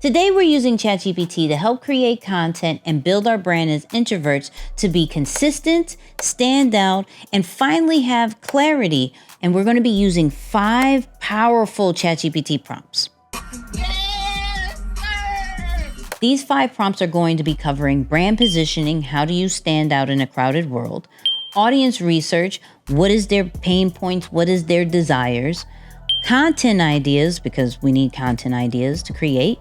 Today, we're using ChatGPT to help create content and build our brand as introverts to be consistent, stand out, and finally have clarity. And we're going to be using 5 powerful ChatGPT prompts. These 5 prompts are going to be covering brand positioning, how do you stand out in a crowded world, audience research, what is their pain points, what is their desires, content ideas, because we need content ideas to create,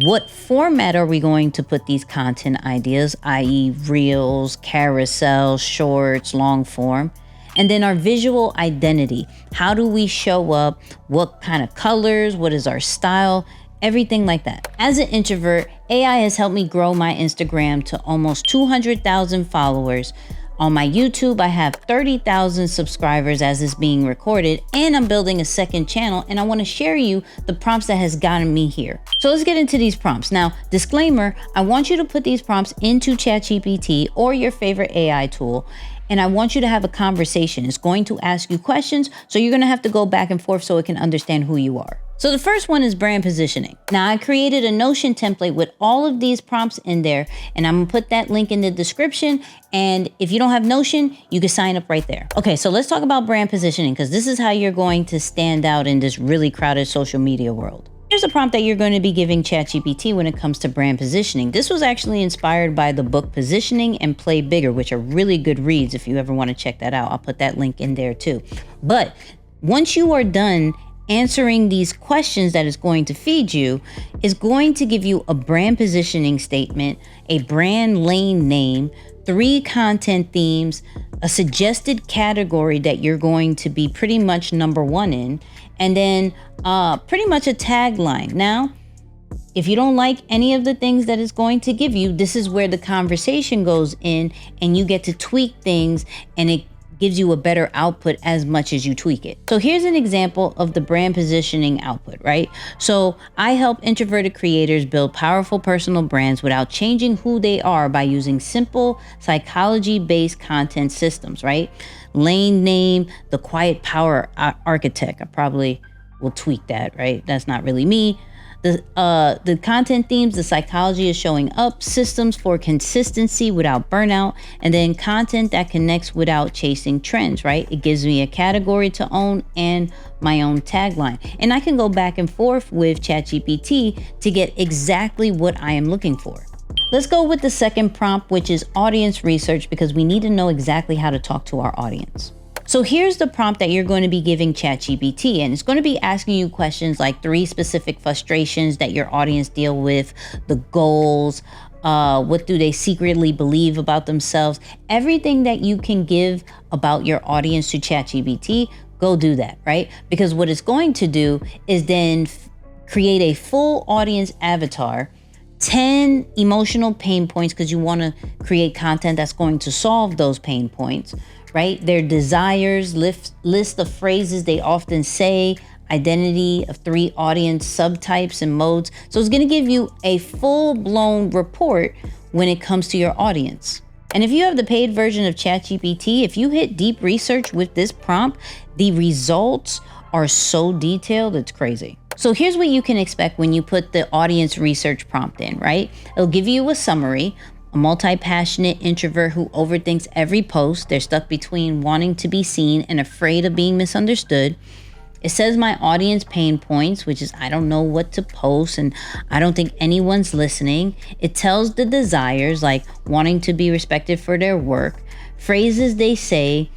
what format are we going to put these content ideas, i.e. reels, carousel, shorts, long form, and then our visual identity. How do we show up? What kind of colors? What is our style? Everything like that. As an introvert, AI has helped me grow my Instagram to almost 200,000 followers. On my YouTube, I have 30,000 subscribers as is being recorded, and I'm building a second channel, and I want to share you the prompts that has gotten me here. So let's get into these prompts. Now, disclaimer, I want you to put these prompts into ChatGPT or your favorite AI tool, and I want you to have a conversation. It's going to ask you questions, so you're going to have to go back and forth so it can understand who you are. So the first one is brand positioning. Now, I created a Notion template with all of these prompts in there, and I'm gonna put that link in the description. And if you don't have Notion, you can sign up right there. Okay, so let's talk about brand positioning, because this is how you're going to stand out in this really crowded social media world. Here's a prompt that you're going to be giving ChatGPT when it comes to brand positioning. This was actually inspired by the book Positioning and Play Bigger, which are really good reads if you ever want to check that out. I'll put that link in there too. But once you are done answering these questions that is going to feed you, is going to give you a brand positioning statement, a brand lane name, 3 content themes, a suggested category that you're going to be pretty much number 1 in, and then pretty much a tagline. Now, if you don't like any of the things that it's going to give you, this is where the conversation goes in and you get to tweak things, and it gives you a better output as much as you tweak it. So here's an example of the brand positioning output, right? So I help introverted creators build powerful personal brands without changing who they are by using simple psychology-based content systems, right? Lane name, the quiet power architect. I probably will tweak that, right? That's not really me. The content themes, the psychology is showing up, systems for consistency without burnout, and then content that connects without chasing trends, right? It gives me a category to own and my own tagline. And I can go back and forth with ChatGPT to get exactly what I am looking for. Let's go with the second prompt, which is audience research, because we need to know exactly how to talk to our audience. So here's the prompt that you're going to be giving ChatGPT, and it's going to be asking you questions like 3 specific frustrations that your audience deal with, the goals, what do they secretly believe about themselves, everything that you can give about your audience to ChatGPT, go do that, right? Because what it's going to do is then create a full audience avatar, 10 emotional pain points, because you want to create content that's going to solve those pain points, right? Their desires, list of phrases they often say, identity of 3 audience subtypes and modes. So it's going to give you a full-blown report when it comes to your audience. And if you have the paid version of ChatGPT, if you hit deep research with this prompt, the results are so detailed, it's crazy. So here's what you can expect when you put the audience research prompt in, right? It'll give you a summary. A multi-passionate introvert who overthinks every post. They're stuck between wanting to be seen and afraid of being misunderstood. It says my audience pain points, which is I don't know what to post and I don't think anyone's listening. It tells the desires, like wanting to be respected for their work. Phrases they say,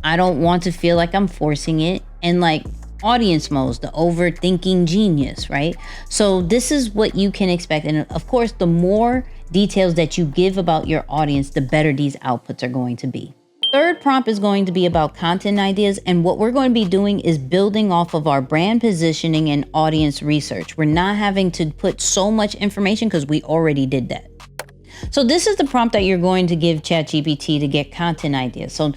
I don't want to feel like I'm forcing it. And like audience modes, the overthinking genius, right? So this is what you can expect. And of course, the more details that you give about your audience, the better these outputs are going to be. Third prompt is going to be about content ideas. And what we're going to be doing is building off of our brand positioning and audience research. We're not having to put so much information because we already did that. So this is the prompt that you're going to give ChatGPT to get content ideas. So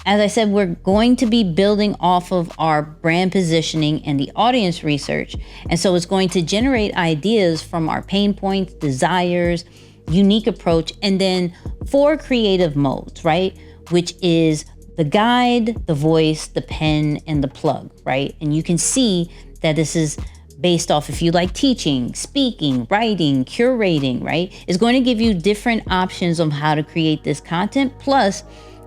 as I said, we're going to be building off of our brand positioning and the audience research. And so it's going to generate ideas from our pain points, desires, unique approach, and then 4 creative modes, right? Which is the guide, the voice, the pen, and the plug, right? And you can see that this is based off if you like teaching, speaking, writing, curating, right? It's going to give you different options on how to create this content, plus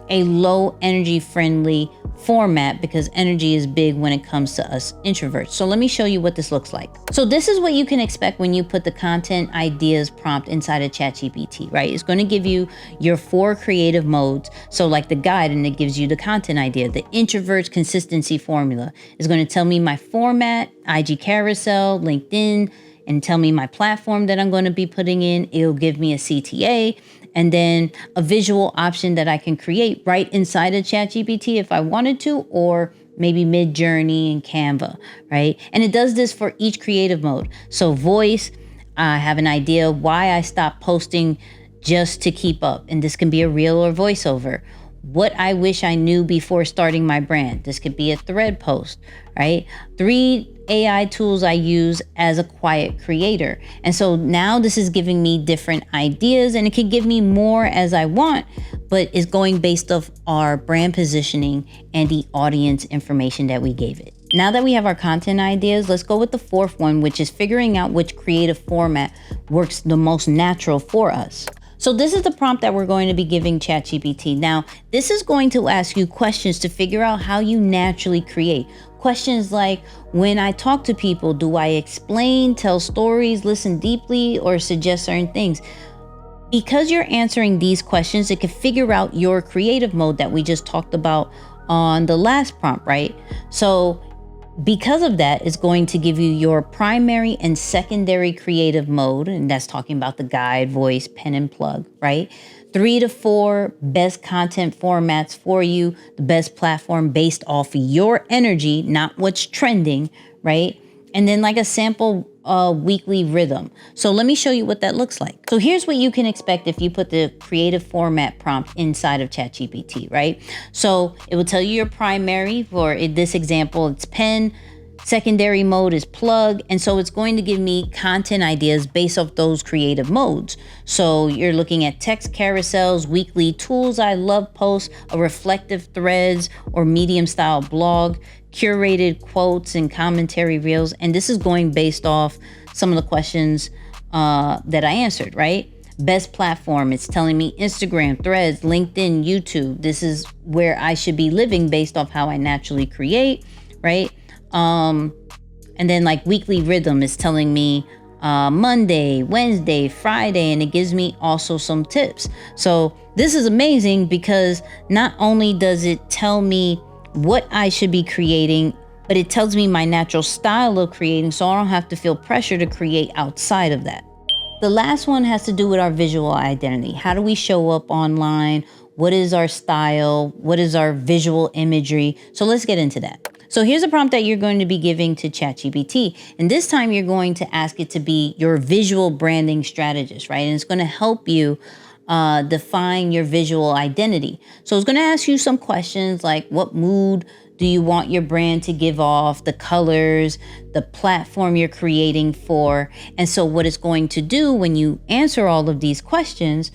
a low energy friendly format, because energy is big when it comes to us introverts. So let me show you what this looks like. So this is what you can expect when you put the content ideas prompt inside of ChatGPT, right? It's going to give you your 4 creative modes. So like the guide, and it gives you the content idea. The introvert's consistency formula is going to tell me my format, IG carousel, LinkedIn, and tell me my platform that I'm going to be putting in. It'll give me a CTA, and then a visual option that I can create right inside of ChatGPT if I wanted to, or maybe Mid-Journey and Canva, right? And it does this for each creative mode. So voice, I have an idea why I stopped posting just to keep up. And this can be a reel or voiceover. What I wish I knew before starting my brand. This could be a thread post, right? 3 AI tools I use as a quiet creator. And so now this is giving me different ideas, and it can give me more as I want, but it's going based off our brand positioning and the audience information that we gave it. Now that we have our content ideas, let's go with the 4th one, which is figuring out which creative format works the most natural for us. So this is the prompt that we're going to be giving ChatGPT. Now, this is going to ask you questions to figure out how you naturally create. Questions like, when I talk to people, do I explain, tell stories, listen deeply, or suggest certain things? Because you're answering these questions, it can figure out your creative mode that we just talked about on the last prompt, right? So because of that, it's going to give you your primary and secondary creative mode, and that's talking about the guide, voice, pen, and plug, right? 3 to 4 best content formats for you, the best platform based off your energy, not what's trending, right? And then like a sample weekly rhythm. So let me show you what that looks like. So here's what you can expect if you put the creative format prompt inside of ChatGPT, right? So it will tell you your primary. For this example, it's pen. Secondary mode is plug. And so it's going to give me content ideas based off those creative modes. So you're looking at text carousels, weekly tools I love posts, a reflective threads or medium style blog, curated quotes and commentary reels. And this is going based off some of the questions that I answered, right? Best platform, it's telling me Instagram, Threads, LinkedIn, YouTube. This is where I should be living based off how I naturally create, right? And then like weekly rhythm is telling me Monday, Wednesday, Friday, and it gives me also some tips. So this is amazing because not only does it tell me what I should be creating, but it tells me my natural style of creating, so I don't have to feel pressure to create outside of that. The last one has to do with our visual identity. How do we show up online? What is our style? What is our visual imagery? So let's get into that. So here's a prompt that you're going to be giving to ChatGPT. And this time you're going to ask it to be your visual branding strategist, right? And it's going to help you define your visual identity. So it's going to ask you some questions like, what mood do you want your brand to give off, the colors, the platform you're creating for. And so what it's going to do when you answer all of these questions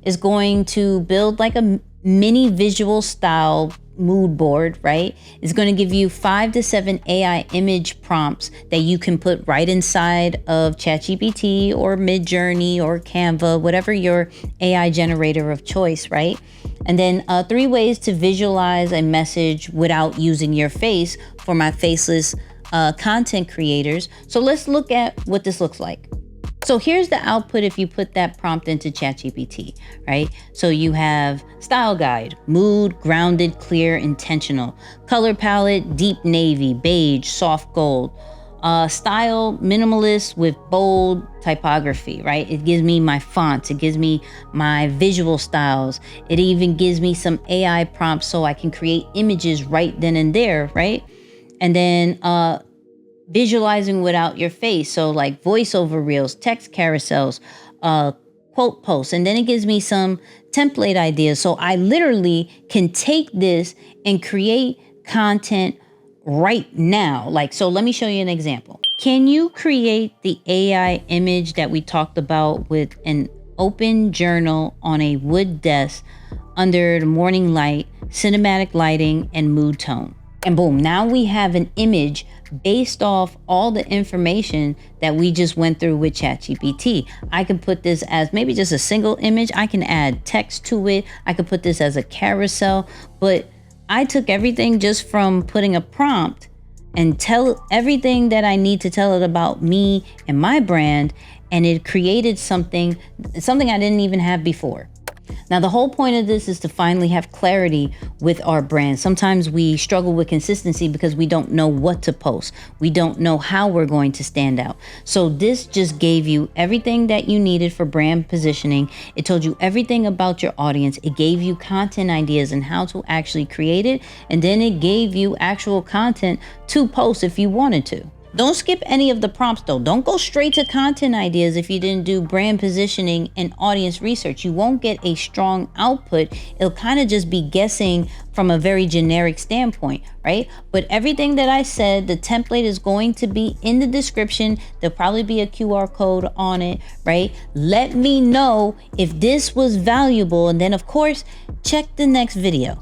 is going to build like a mini visual style mood board, right? It's going to give you 5 to 7 AI image prompts that you can put right inside of ChatGPT or Mid-Journey or Canva, whatever your AI generator of choice, right? And then 3 ways to visualize a message without using your face for my faceless content creators. So let's look at what this looks like. So here's the output if you put that prompt into ChatGPT, right? So you have style guide, mood, grounded, clear, intentional. Color palette, deep navy, beige, soft gold. Style, minimalist with bold typography, right? It gives me my fonts. It gives me my visual styles. It even gives me some AI prompts so I can create images right then and there, right? And then visualizing without your face. So like voiceover reels, text carousels, quote posts. And then it gives me some template ideas. So I literally can take this and create content right now. Like, so let me show you an example. Can you create the AI image that we talked about with an open journal on a wood desk under the morning light, cinematic lighting, and mood tone? And boom, now we have an image based off all the information that we just went through with ChatGPT. I can put this as maybe just a single image. I can add text to it. I could put this as a carousel, but I took everything just from putting a prompt and tell everything that I need to tell it about me and my brand, and it created something I didn't even have before. Now, the whole point of this is to finally have clarity with our brand. Sometimes we struggle with consistency because we don't know what to post. We don't know how we're going to stand out. So this just gave you everything that you needed for brand positioning. It told you everything about your audience. It gave you content ideas and how to actually create it. And then it gave you actual content to post if you wanted to. Don't skip any of the prompts though. Don't go straight to content ideas if you didn't do brand positioning and audience research. You won't get a strong output. It'll kind of just be guessing from a very generic standpoint, right? But everything that I said, the template is going to be in the description. There'll probably be a QR code on it, right? Let me know if this was valuable. And then of course, check the next video.